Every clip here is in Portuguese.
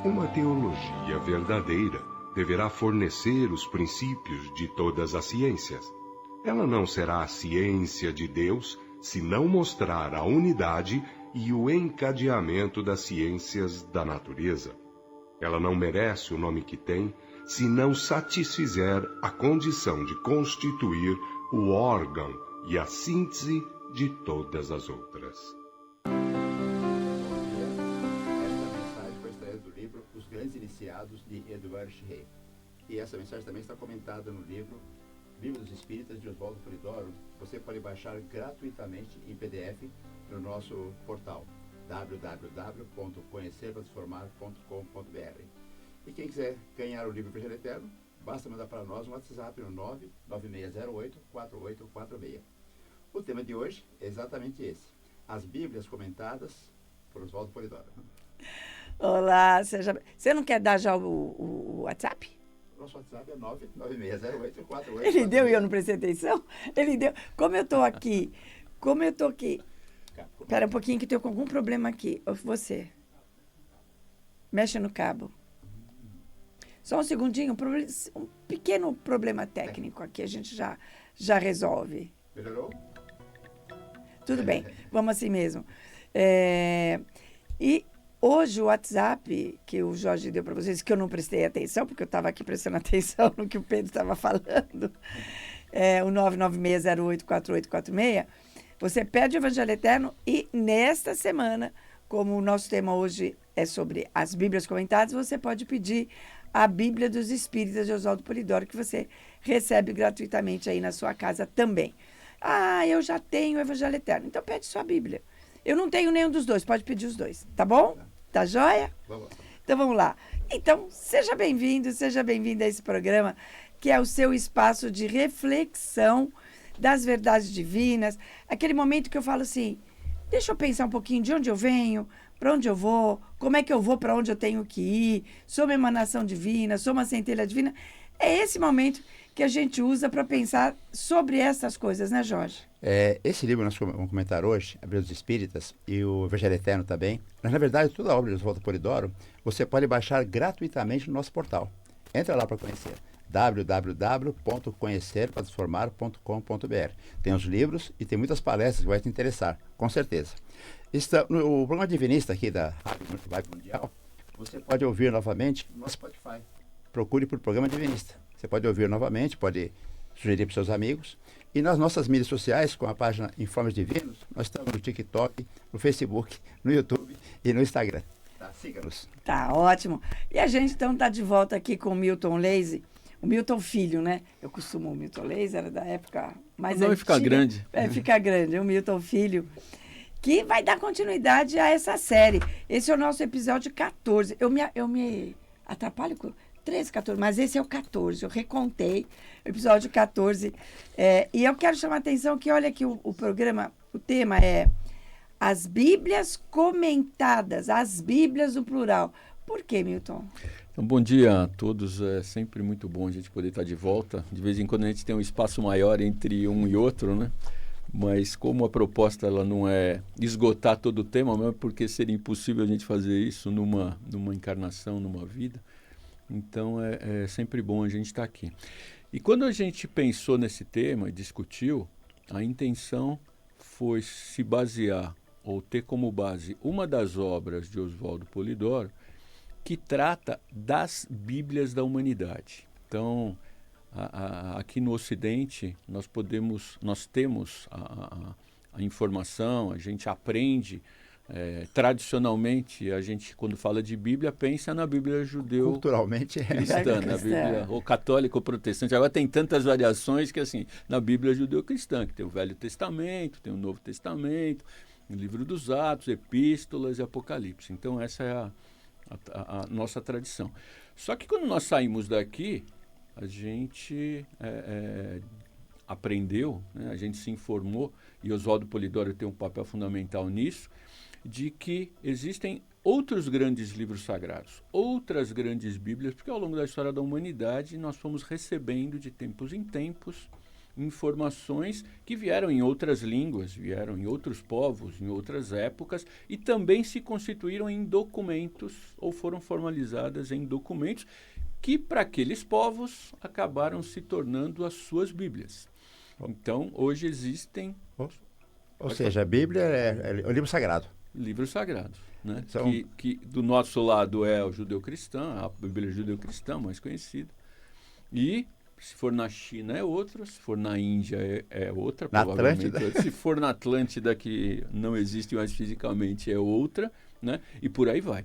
Uma teologia verdadeira deverá fornecer os princípios de todas as ciências. Ela não será a ciência de Deus se não mostrar a unidade e o encadeamento das ciências da natureza. Ela não merece o nome que tem se não satisfizer a condição de constituir o órgão e a síntese de todas as outras. Os Grandes Iniciados, de Edward Shea. E essa mensagem também está comentada no livro Bíblia dos Espíritas, de Oswaldo Polidoro. Você pode baixar gratuitamente em PDF no nosso portal www.conhecertransformar.com.br. E quem quiser ganhar o livro Evangelho Eterno, basta mandar para nós um WhatsApp no 99608-4846. O tema de hoje é exatamente esse: as Bíblias comentadas por Oswaldo Polidoro. Olá, você não quer dar já o WhatsApp? Nosso WhatsApp é 99608-4846. Ele deu e eu não prestei atenção? Ele deu. Como eu tô aqui. Espera um pouquinho que eu tô com algum problema aqui. Você. Mexe no cabo. Só um segundinho, um pequeno problema técnico aqui, a gente já resolve. Melhorou? Tudo bem, vamos assim mesmo. E hoje o WhatsApp que o Jorge deu para vocês, que eu não prestei atenção, porque eu estava aqui prestando atenção no que o Pedro estava falando, é o 996084846, você pede o Evangelho Eterno e nesta semana, como o nosso tema hoje é sobre as Bíblias comentadas, você pode pedir a Bíblia dos Espíritas de Oswaldo Polidoro, que você recebe gratuitamente aí na sua casa também. Ah, eu já tenho o Evangelho Eterno, então pede sua Bíblia. Eu não tenho nenhum dos dois, pode pedir os dois, tá bom? Tá joia? Vamos. Então vamos lá. Então, seja bem-vindo, seja bem-vinda a esse programa, que é o seu espaço de reflexão das verdades divinas, aquele momento que eu falo assim, deixa eu pensar um pouquinho de onde eu venho, para onde eu vou, como é que eu vou para onde eu tenho que ir, sou uma emanação divina, sou uma centelha divina. É esse momento que a gente usa para pensar sobre essas coisas, né, Jorge? Esse livro nós vamos comentar hoje, a Bíblia dos Espíritas, e o Evangelho Eterno também. Mas, na verdade, toda a obra de Oswaldo Polidoro, você pode baixar gratuitamente no nosso portal. Entra lá para conhecer. www.conhecertransformar.com.br. Tem os livros e tem muitas palestras que vai te interessar, com certeza. O programa divinista aqui da Rádio Vibe Mundial, você pode ouvir novamente no Spotify. Procure por Programa Divinista. Você pode ouvir novamente, pode sugerir para os seus amigos. E nas nossas mídias sociais, com a página Informes Divinos, nós estamos no TikTok, no Facebook, no YouTube e no Instagram. Tá, siga-nos. Tá, ótimo. E a gente, então, está de volta aqui com o Milton Leise, o Milton Filho, né? Eu costumo, o Milton Leise era da época mais antiga. Vai ficar grande. Ficar grande, o Milton Filho, que vai dar continuidade a essa série. Esse é o nosso episódio 14. Eu me atrapalho com 13, 14, mas esse é o 14, eu recontei, episódio 14. E eu quero chamar a atenção que, olha aqui, o programa, o tema é as Bíblias comentadas, as Bíblias no plural. Por quê, Milton? Então, bom dia a todos, é sempre muito bom a gente poder estar de volta. De vez em quando a gente tem um espaço maior entre um e outro, né? Mas como a proposta ela não é esgotar todo o tema, mas porque seria impossível a gente fazer isso numa encarnação, numa vida. Então é sempre bom a gente estar aqui. E quando a gente pensou nesse tema e discutiu, a intenção foi se basear ou ter como base uma das obras de Oswaldo Polidoro que trata das Bíblias da humanidade. Então, aqui no Ocidente, nós temos a informação, a gente aprende. Tradicionalmente, a gente, quando fala de Bíblia, pensa na Bíblia judeu Culturalmente cristã, na Bíblia ou católica ou protestante. Agora tem tantas variações que, assim, na Bíblia judeu-cristã, que tem o Velho Testamento, tem o Novo Testamento, o Livro dos Atos, Epístolas e Apocalipse. Então, essa é a nossa tradição. Só que quando nós saímos daqui, a gente aprendeu, né, a gente se informou, e Oswaldo Polidoro tem um papel fundamental nisso, de que existem outros grandes livros sagrados, outras grandes Bíblias, porque ao longo da história da humanidade nós fomos recebendo de tempos em tempos informações que vieram em outras línguas, vieram em outros povos, em outras épocas, e também se constituíram em documentos, ou foram formalizadas em documentos, que para aqueles povos acabaram se tornando as suas Bíblias. Então, hoje existem... Ou seja, a Bíblia é o livro sagrado. Livros sagrados, né? São... Que do nosso lado é o judeu-cristã, a Bíblia judeu-cristã mais conhecida, e se for na China é outra, se for na Índia é outra, na provavelmente Atlântida. Se for na Atlântida, que não existe mais fisicamente, é outra, né? E por aí vai.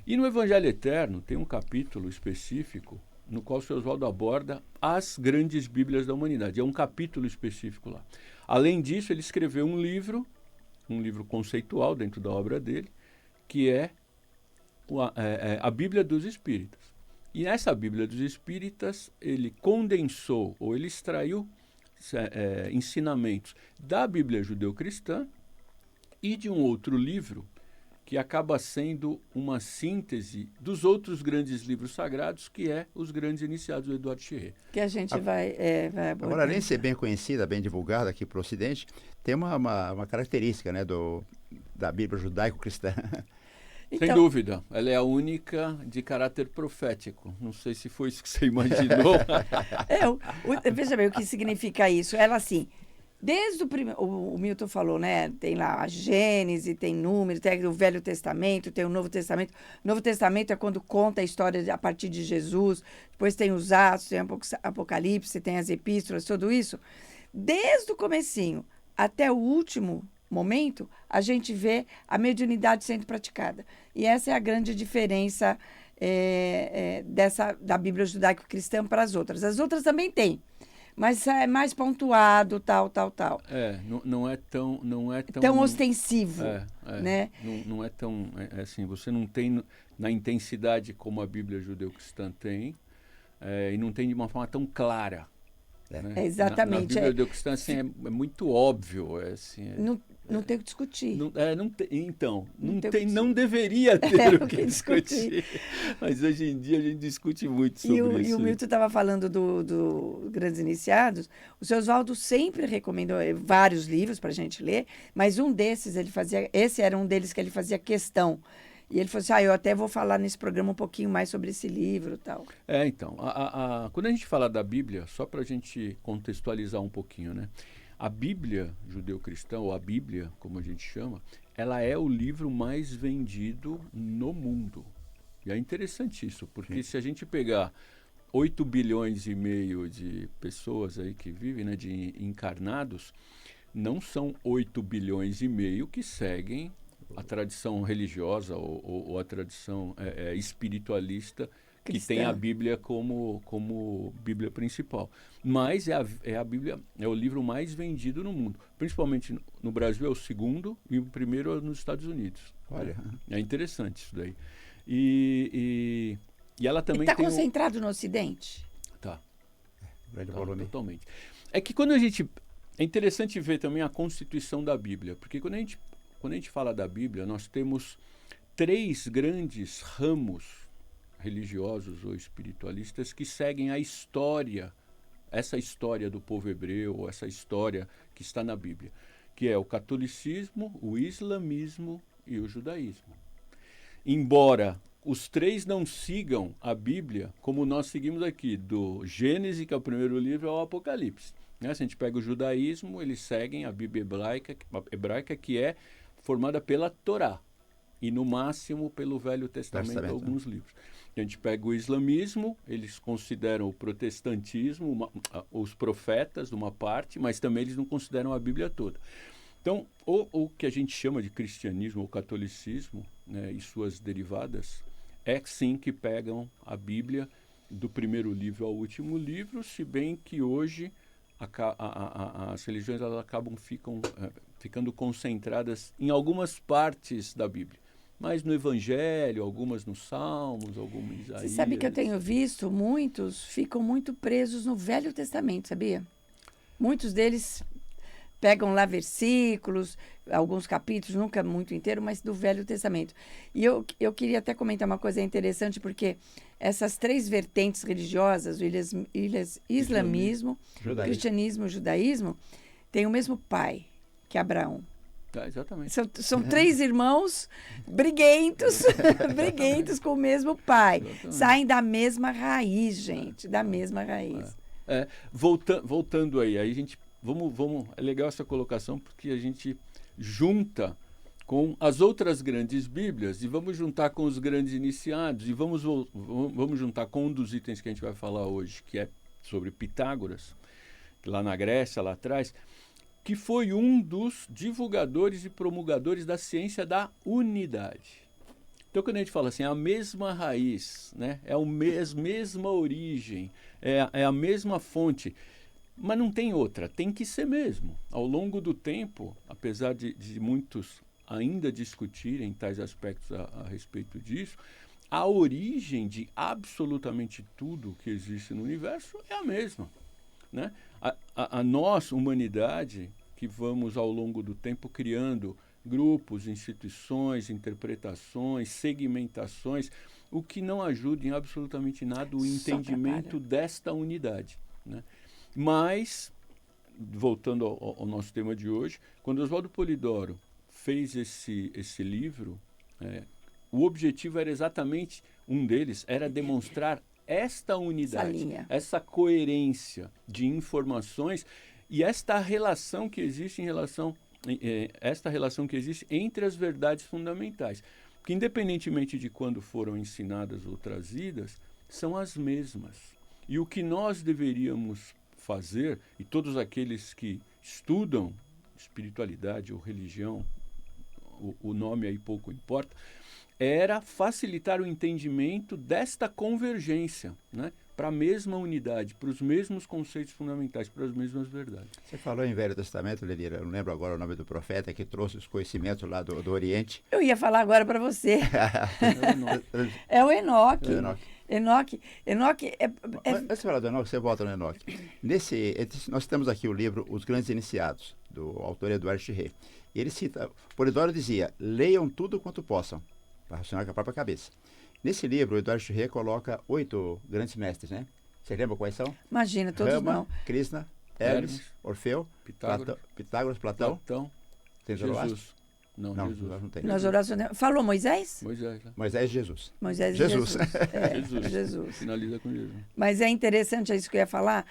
E no Evangelho Eterno tem um capítulo específico no qual o Sr. Oswaldo aborda as grandes Bíblias da humanidade. É um capítulo específico lá. Além disso, ele escreveu um livro conceitual dentro da obra dele, que é a Bíblia dos Espíritas. E nessa Bíblia dos Espíritas, ele condensou, ou ele extraiu ensinamentos da Bíblia judeu-cristã e de um outro livro que acaba sendo uma síntese dos outros grandes livros sagrados, que é Os Grandes Iniciados, do Eduardo Chirré. Que a gente vai abordar. Agora, além de ser bem conhecida, bem divulgada aqui para o Ocidente, tem uma característica, né, da Bíblia judaico-cristã. Então, sem dúvida, ela é a única de caráter profético. Não sei se foi isso que você imaginou. Veja bem o que significa isso. Ela, assim, desde o Milton falou, né? Tem lá a Gênese, tem Números, tem o Velho Testamento, tem o Novo Testamento. O Novo Testamento é quando conta a história a partir de Jesus. Depois tem os Atos, tem Apocalipse, tem as Epístolas, tudo isso. Desde o comecinho até o último momento, a gente vê a mediunidade sendo praticada. E essa é a grande diferença da Bíblia judaico-cristã para as outras. As outras também têm, mas é mais pontuado, tal. Não é tão ostensivo, né? Não é tão, assim, você não tem na intensidade como a Bíblia judeu-cristã tem, e não tem de uma forma tão clara. Né? Exatamente. Na Bíblia judeu-cristã, assim, é muito óbvio. Assim, não tem o que discutir. Não deveria ter o que discutir. Mas hoje em dia a gente discute muito sobre isso. E o Milton estava falando do Grandes Iniciados. O seu Oswaldo sempre recomendou vários livros para a gente ler, mas um desses, esse era um deles que ele fazia questão. E ele falou assim, eu até vou falar nesse programa um pouquinho mais sobre esse livro e tal. Então, quando a gente fala da Bíblia, só para a gente contextualizar um pouquinho, né? A Bíblia judeu-cristã, ou a Bíblia, como a gente chama, ela é o livro mais vendido no mundo. E é interessante isso, porque se a gente pegar 8 bilhões e meio de pessoas aí que vivem, né, de encarnados, não são 8 bilhões e meio que seguem a tradição religiosa ou a tradição espiritualista que tem a Bíblia como Bíblia principal. Mas a Bíblia é o livro mais vendido no mundo. Principalmente no Brasil é o segundo e o primeiro é nos Estados Unidos. Olha. É interessante isso daí. E ela também está concentrado no Ocidente? Tá. Totalmente. É que quando é interessante ver também a constituição da Bíblia, porque quando a gente fala da Bíblia, nós temos 3 grandes ramos religiosos ou espiritualistas que seguem essa história do povo hebreu, essa história que está na Bíblia, que é o catolicismo, o islamismo e o judaísmo. Embora os 3 não sigam a Bíblia como nós seguimos aqui, do Gênesis, que é o primeiro livro, ao Apocalipse. Né? Se a gente pega o judaísmo, eles seguem a Bíblia hebraica, que é formada pela Torá, e no máximo pelo Velho Testamento, alguns livros. A gente pega o islamismo, eles consideram o protestantismo, os profetas, uma parte, mas também eles não consideram a Bíblia toda. Então, o que a gente chama de cristianismo ou catolicismo, né, e suas derivadas, é sim que pegam a Bíblia do primeiro livro ao último livro, se bem que hoje as religiões elas ficando concentradas em algumas partes da Bíblia. Mas no Evangelho, algumas nos Salmos, algumas em Isaías. Você sabe que eu tenho visto, muitos ficam muito presos no Velho Testamento, sabia? Muitos deles pegam lá versículos, alguns capítulos, nunca muito inteiro, mas do Velho Testamento. E eu queria até comentar uma coisa interessante, porque essas 3 vertentes religiosas, o islamismo, cristianismo e judaísmo, têm o mesmo pai, que é Abraão. Exatamente. São 3 irmãos briguentos, briguentos com o mesmo pai. Exatamente. Saem da mesma raiz, gente, da mesma raiz. Voltando aí a gente é legal essa colocação, porque a gente junta com as outras grandes Bíblias e vamos juntar com os grandes iniciados e vamos juntar com um dos itens que a gente vai falar hoje, que é sobre Pitágoras, que lá na Grécia, lá atrás, que foi um dos divulgadores e promulgadores da ciência da unidade. Então, quando a gente fala assim, é a mesma raiz, né? É a mesma origem, é a mesma fonte, mas não tem outra, tem que ser mesmo. Ao longo do tempo, apesar de muitos ainda discutirem tais aspectos a respeito disso, a origem de absolutamente tudo que existe no universo é a mesma, né? A nós, humanidade, que vamos ao longo do tempo criando grupos, instituições, interpretações, segmentações, o que não ajuda em absolutamente nada o entendimento desta unidade, né? Mas, voltando ao nosso tema de hoje, quando Oswaldo Polidoro fez esse livro, o objetivo era exatamente, um deles, era demonstrar esta unidade, essa coerência de informações e esta relação que existe entre as verdades fundamentais, que independentemente de quando foram ensinadas ou trazidas, são as mesmas. E o que nós deveríamos fazer, e todos aqueles que estudam espiritualidade ou religião, o nome aí pouco importa, era facilitar o entendimento desta convergência, né, para a mesma unidade, para os mesmos conceitos fundamentais, para as mesmas verdades. Você falou em Velho Testamento, Lenira, eu não lembro agora o nome do profeta que trouxe os conhecimentos lá do Oriente. Eu ia falar agora para você. É o Enoque. Enoque. Antes de falar do Enoque, você volta no Enoque. Nós temos aqui o livro Os Grandes Iniciados, do autor Eduardo Chirré. Ele cita, Polidoro dizia, leiam tudo quanto possam, para raciocinar com a própria cabeça. Nesse livro, o Eduardo Chirré coloca 8 grandes mestres, né? Você lembra quais são? Imagina, todos Rama, não. Krishna, Hermes, Orfeu, Pitágoras, Platão. Tem Jesus. Não, não tem. Nas orações. Falou Moisés? Moisés e Jesus. Moisés e Jesus. Jesus. Finaliza com Jesus. Mas é interessante, é isso que eu ia falar,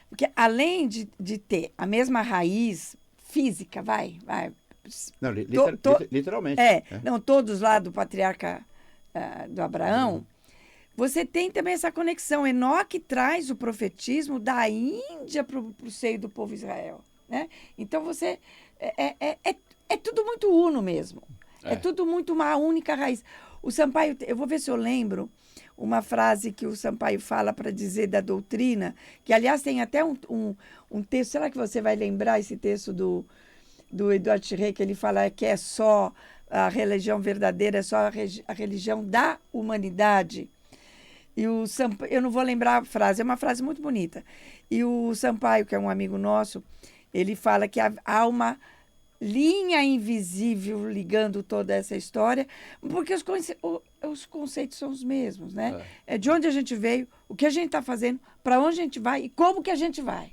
porque além de ter a mesma raiz física, Não, literalmente. Não, todos lá do patriarca do Abraão, você tem também essa conexão. Enoque traz o profetismo da Índia para o seio do povo Israel, né? Então você é tudo muito uno mesmo. É tudo muito uma única raiz. O Sampaio, eu vou ver se eu lembro uma frase que o Sampaio fala para dizer da doutrina, que aliás tem até um texto, será que você vai lembrar esse texto do Eduardo Chirré, que ele fala que é só a religião verdadeira, é só a religião da humanidade. E o Sampaio, eu não vou lembrar a frase, é uma frase muito bonita. E o Sampaio, que é um amigo nosso, ele fala que há uma linha invisível ligando toda essa história, porque os conceitos são os mesmos, né? É de onde a gente veio, o que a gente está fazendo, para onde a gente vai e como que a gente vai.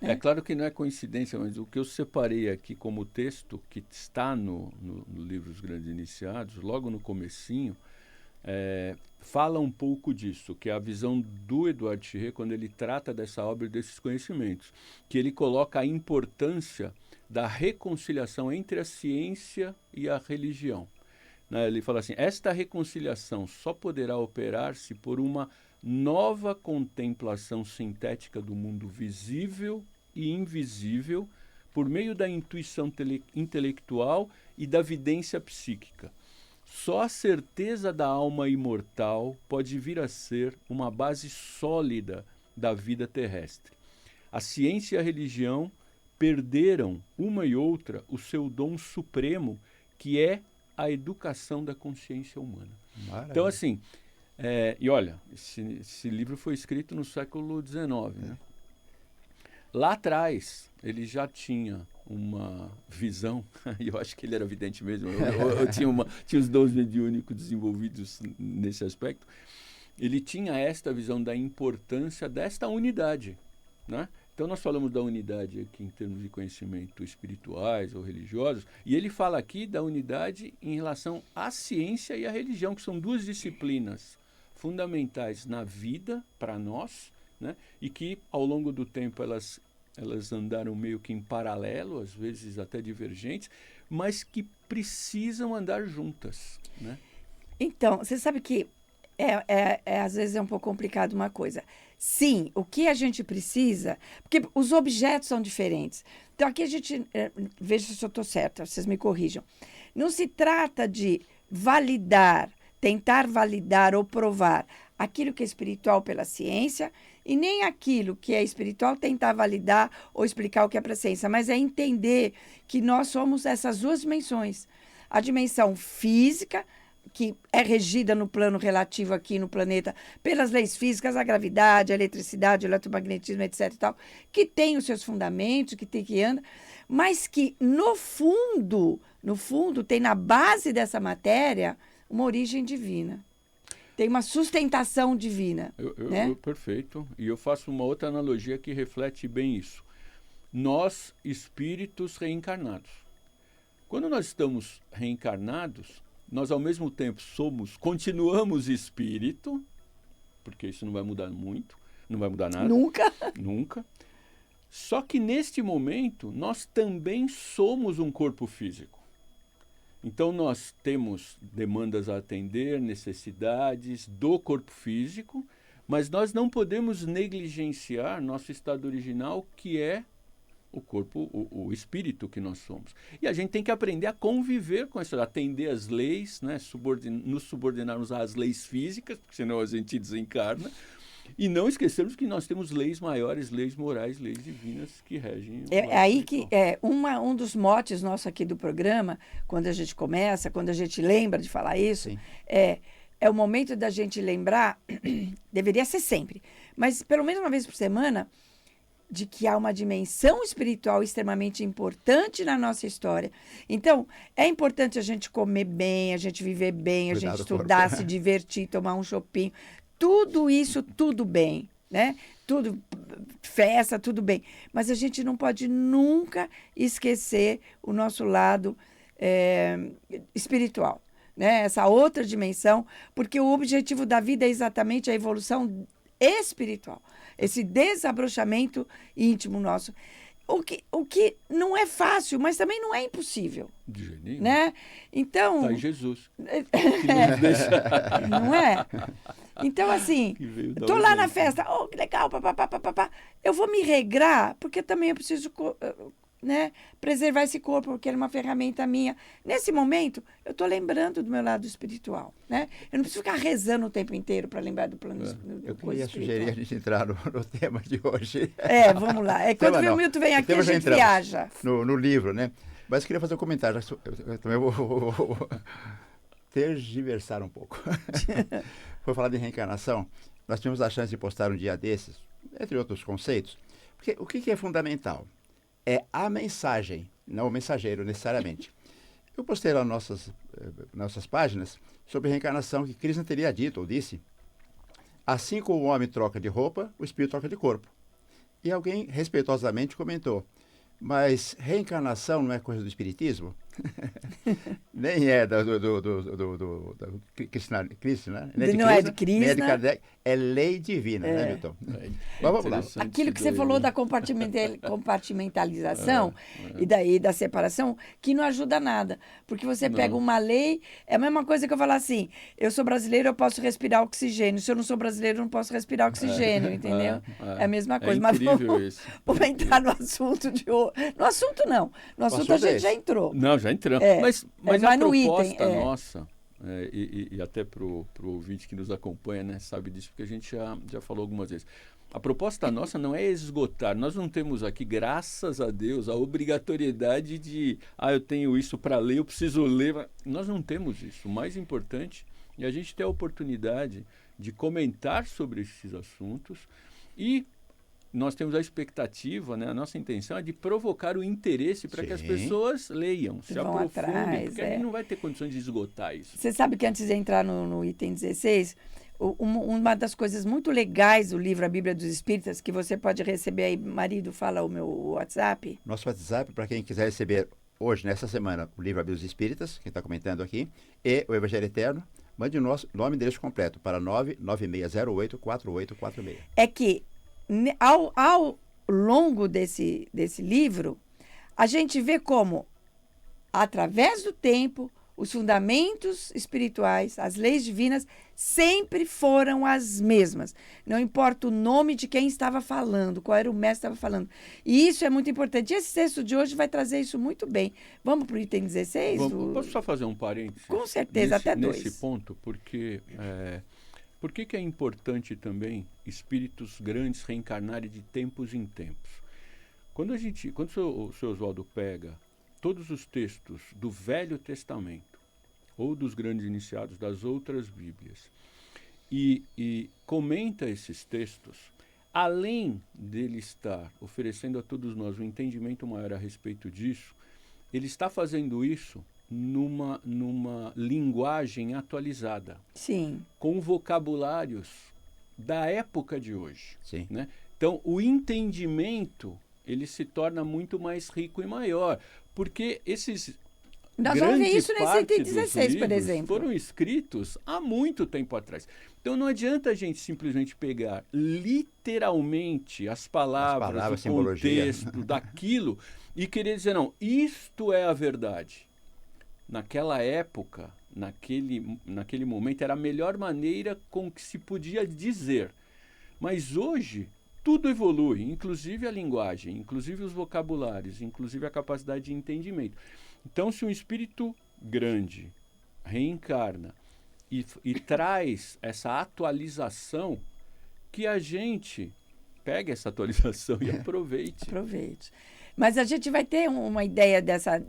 É claro que não é coincidência, mas o que eu separei aqui como texto, que está no livro Os Grandes Iniciados, logo no comecinho, fala um pouco disso, que é a visão do Eduardo Chirré quando ele trata dessa obra e desses conhecimentos, que ele coloca a importância da reconciliação entre a ciência e a religião. Ele fala assim, esta reconciliação só poderá operar-se por uma nova contemplação sintética do mundo visível e invisível por meio da intuição intelectual e da vidência psíquica. Só a certeza da alma imortal pode vir a ser uma base sólida da vida terrestre. A ciência e a religião perderam, uma e outra, o seu dom supremo, que é a educação da consciência humana. Maravilha. Então, assim, e olha, esse livro foi escrito no século XIX. Né? Lá atrás, ele já tinha uma visão, e eu acho que ele era vidente mesmo, eu tinha os dons mediúnicos desenvolvidos nesse aspecto. Ele tinha esta visão da importância desta unidade, né? Então nós falamos da unidade aqui em termos de conhecimento espirituais ou religiosos, e ele fala aqui da unidade em relação à ciência e à religião, que são duas disciplinas fundamentais na vida para nós, né? E que ao longo do tempo elas andaram meio que em paralelo, às vezes até divergentes, mas que precisam andar juntas, né? Então, você sabe que às vezes é um pouco complicado uma coisa. Sim, o que a gente precisa, porque os objetos são diferentes. Então, aqui a gente, veja se eu estou certa, vocês me corrijam. Não se trata de validar, tentar validar ou provar aquilo que é espiritual pela ciência, e nem aquilo que é espiritual tentar validar ou explicar o que é para a ciência, mas é entender que nós somos essas duas dimensões. A dimensão física, que é regida no plano relativo aqui no planeta pelas leis físicas, a gravidade, a eletricidade, o eletromagnetismo, etc. e tal, que tem os seus fundamentos, que anda, mas que no fundo, tem na base dessa matéria uma origem divina. Tem uma sustentação divina. Né? Perfeito. E eu faço uma outra analogia que reflete bem isso. Nós, espíritos reencarnados. Quando nós estamos reencarnados, nós ao mesmo tempo continuamos espírito, porque isso não vai mudar muito, não vai mudar nada. Nunca. Só que neste momento, nós também somos um corpo físico. Então nós temos demandas a atender, necessidades do corpo físico, mas nós não podemos negligenciar nosso estado original, que é o corpo, o espírito que nós somos. E a gente tem que aprender a conviver com isso, atender às leis, né? Nos subordinarmos às leis físicas, porque senão a gente desencarna, e não esquecermos que nós temos leis maiores, leis morais, leis divinas que regem. É aí que um dos motes nossos aqui do programa, quando a gente começa, quando a gente lembra de falar isso, é o momento da gente lembrar, deveria ser sempre, mas pelo menos uma vez por semana, de que há uma dimensão espiritual extremamente importante na nossa história. Então, é importante a gente comer bem, a gente viver bem, a gente estudar, se divertir, tomar um chopinho. Tudo isso, tudo bem, né? Tudo, festa, tudo bem. Mas a gente não pode nunca esquecer o nosso lado espiritual, né? Essa outra dimensão, porque o objetivo da vida é exatamente a evolução espiritual, esse desabrochamento íntimo nosso, o que não é fácil, mas também não é impossível, de jeito nenhum, né? Então, tá em Jesus, não é? Então, assim, tô lá na festa, que legal, papapá, eu vou me regrar, porque também eu preciso, né, preservar esse corpo, porque era uma ferramenta minha. Nesse momento, eu estou lembrando do meu lado espiritual, né? Eu não preciso ficar rezando o tempo inteiro para lembrar do plano espiritual. Eu queria sugerir a gente entrar no tema de hoje. Vamos lá. Quando o Milton vem aqui, a gente viaja. No livro, né? Mas eu queria fazer um comentário. Eu também vou tergiversar um pouco. Foi falar de reencarnação. Nós tivemos a chance de postar um dia desses, entre outros conceitos. Porque o que é fundamental? É a mensagem, não o mensageiro necessariamente. Eu postei lá nas nossas páginas sobre reencarnação, que Krishna teria dito ou disse: assim como o homem troca de roupa, o espírito troca de corpo. E alguém respeitosamente comentou: mas reencarnação não é coisa do espiritismo? Nem é do Krishna, não é de Krishna. Nem é de Kardec, é lei divina, né, Milton? Vamos lá. Aquilo que você falou da compartimentalização e daí da separação, que não ajuda nada. Porque você pega uma lei, é a mesma coisa que eu falar assim: eu sou brasileiro, eu posso respirar oxigênio. Se eu não sou brasileiro, eu não posso respirar oxigênio, entendeu? É a mesma coisa. Mas vamos entrar no assunto de hoje. No assunto não. No assunto a gente já entrou. Não, já entramos. Mas a proposta nossa, e até para o ouvinte que nos acompanha, né, sabe disso, porque a gente já falou algumas vezes. A proposta nossa não é esgotar. Nós não temos aqui, graças a Deus, a obrigatoriedade de eu tenho isso para ler, eu preciso ler. Nós não temos isso. O mais importante é a gente ter a oportunidade de comentar sobre esses assuntos e nós temos a expectativa, né, a nossa intenção é de provocar o interesse para que as pessoas leiam, se vão aprofundem, atrás, porque a gente não vai ter condições de esgotar isso. Você sabe que antes de entrar no item 16, uma das coisas muito legais do livro A Bíblia dos Espíritas, que você pode receber aí, marido, fala o meu WhatsApp. Nosso WhatsApp, para quem quiser receber hoje, nessa semana, o livro A Bíblia dos Espíritas, quem está comentando aqui, e o Evangelho Eterno, mande o nosso nome e endereço completo para 99608-4846. É que, ao longo desse livro, a gente vê como, através do tempo, os fundamentos espirituais, as leis divinas, sempre foram as mesmas. Não importa o nome de quem estava falando, qual era o mestre que estava falando. E isso é muito importante. E esse texto de hoje vai trazer isso muito bem. Vamos para o item 16? Posso só fazer um parênteses? Com certeza, até dois. Nesse ponto, porque... por que é importante também espíritos grandes reencarnarem de tempos em tempos? Quando o seu Oswaldo pega todos os textos do Velho Testamento ou dos grandes iniciados das outras Bíblias e comenta esses textos, além dele estar oferecendo a todos nós um entendimento maior a respeito disso, ele está fazendo isso numa linguagem atualizada. Sim. Com vocabulários da época de hoje. Sim. Né? Então, o entendimento ele se torna muito mais rico e maior, porque esses nós vamos ver isso nesse item 16, por exemplo. Foram escritos há muito tempo atrás. Então, não adianta a gente simplesmente pegar literalmente as palavras o contexto daquilo e querer dizer, não, isto é a verdade. Naquela época, naquele momento, era a melhor maneira com que se podia dizer. Mas hoje, tudo evolui, inclusive a linguagem, inclusive os vocabulários, inclusive a capacidade de entendimento. Então, se um espírito grande reencarna e traz essa atualização, que a gente pegue essa atualização e aproveite. Aproveite. Mas a gente vai ter uma ideia dessa...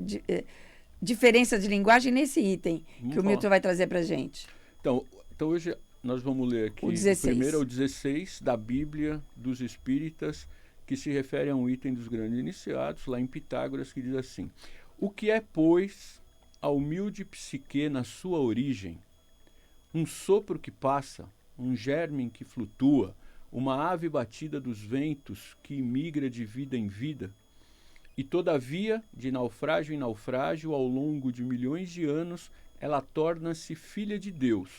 diferença de linguagem nesse item que o Milton vai trazer para a gente. Então, hoje nós vamos ler aqui o primeiro é o 16 da Bíblia dos Espíritas, que se refere a um item dos grandes iniciados, lá em Pitágoras, que diz assim: o que é, pois, a humilde psique na sua origem? Um sopro que passa, um germe que flutua, uma ave batida dos ventos que migra de vida em vida? E, todavia, de naufrágio em naufrágio, ao longo de milhões de anos, ela torna-se filha de Deus,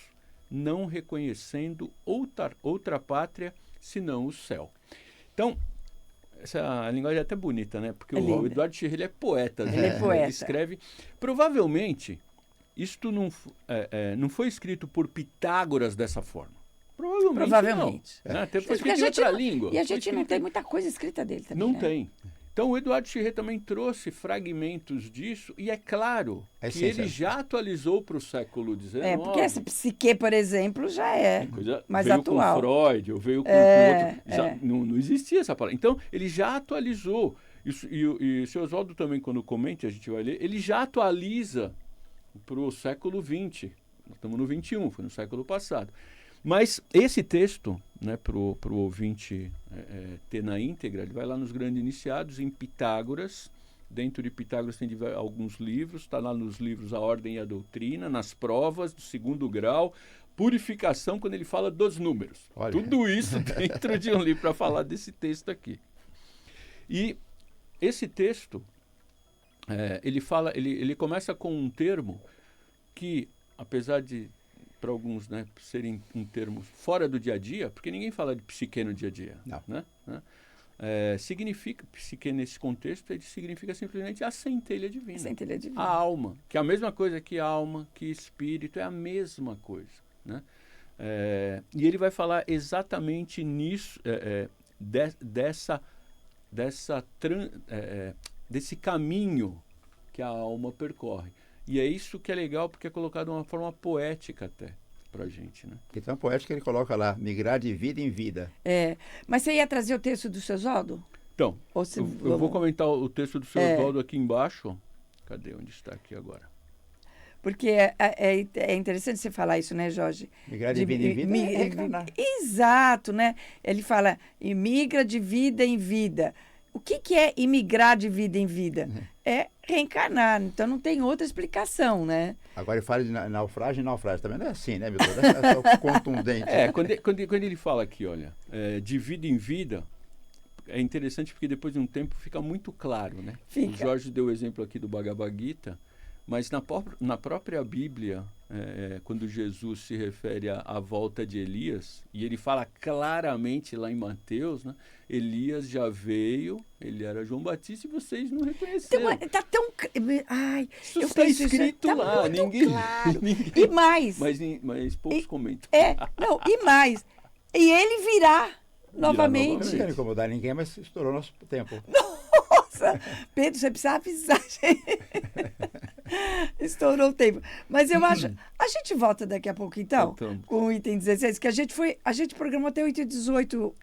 não reconhecendo outra pátria senão o céu. Então, essa linguagem é até bonita, né? Porque o Eduardo Schirrer, ele é poeta. Ele é poeta. Ele escreve... Provavelmente, isto não foi escrito por Pitágoras dessa forma. Provavelmente. Não, né? Até foi escrito em outra língua. E a gente não tem muita coisa escrita dele também. Não tem. Então, o Eduardo Schirrer também trouxe fragmentos disso, e é claro que ele já atualizou para o século XIX. Porque essa psique, por exemplo, já é mais veio atual. Com Freud, ou veio com outro... Não existia essa palavra. Então, ele já atualizou. E o seu Oswaldo também, quando comenta, a gente vai ler, ele já atualiza para o século XX. Nós estamos no XXI, foi no século passado. Mas esse texto, né, para o ouvinte ter na íntegra, ele vai lá nos grandes iniciados, em Pitágoras. Dentro de Pitágoras tem alguns livros, está lá nos livros A Ordem e a Doutrina, nas provas do 2º grau, purificação, quando ele fala dos números. Olha. Tudo isso dentro de um livro para falar desse texto aqui. E esse texto, ele começa com um termo que, apesar de para alguns, né, serem um termo fora do dia a dia, porque ninguém fala de psique no dia a dia. Não. Né? Significa, psique nesse contexto, ele significa simplesmente a centelha divina. A centelha divina. A alma, que é a mesma coisa que alma, que espírito, é a mesma coisa. Né? E ele vai falar exatamente nisso, desse caminho que a alma percorre. E é isso que é legal, porque é colocado de uma forma poética até para a gente. Né? Então, poética ele coloca lá, migrar de vida em vida. Mas você ia trazer o texto do seu Oswaldo? Então, eu vou comentar o texto do seu Oswaldo aqui embaixo. Cadê? Onde está aqui agora? Porque é interessante você falar isso, né, Jorge? Migrar de vida em vida é reencarnar. Exato, né? Ele fala, imigra de vida em vida. O que é imigrar de vida em vida? É reencarnar, então não tem outra explicação, né? Agora ele fala de naufrágio e naufrágio, também não é assim, né, Milton? É só contundente. Quando ele fala aqui, olha, de vida em vida, é interessante porque depois de um tempo fica muito claro, né? Fica. O Jorge deu o exemplo aqui do Bhagavad Gita, mas na própria Bíblia, quando Jesus se refere à volta de Elias, e ele fala claramente lá em Mateus, né? Elias já veio, ele era João Batista e vocês não reconheceram. Então, tá tão... Ai, Isso eu está penso escrito tá lá, muito ninguém... claro. ninguém E mais... Mas poucos comentam. E mais. E ele virá novamente. Não quero incomodar ninguém, mas estourou nosso tempo. Nossa, Pedro, você precisa avisar, gente. Estourou o tempo. Mas eu acho... A gente volta daqui a pouco, então, Voltamos. com o item 16, que a gente programou até o item 18,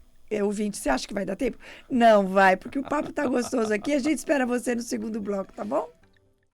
ouvinte. Você acha que vai dar tempo? Não vai, porque o papo tá gostoso aqui. A gente espera você no segundo bloco, tá bom?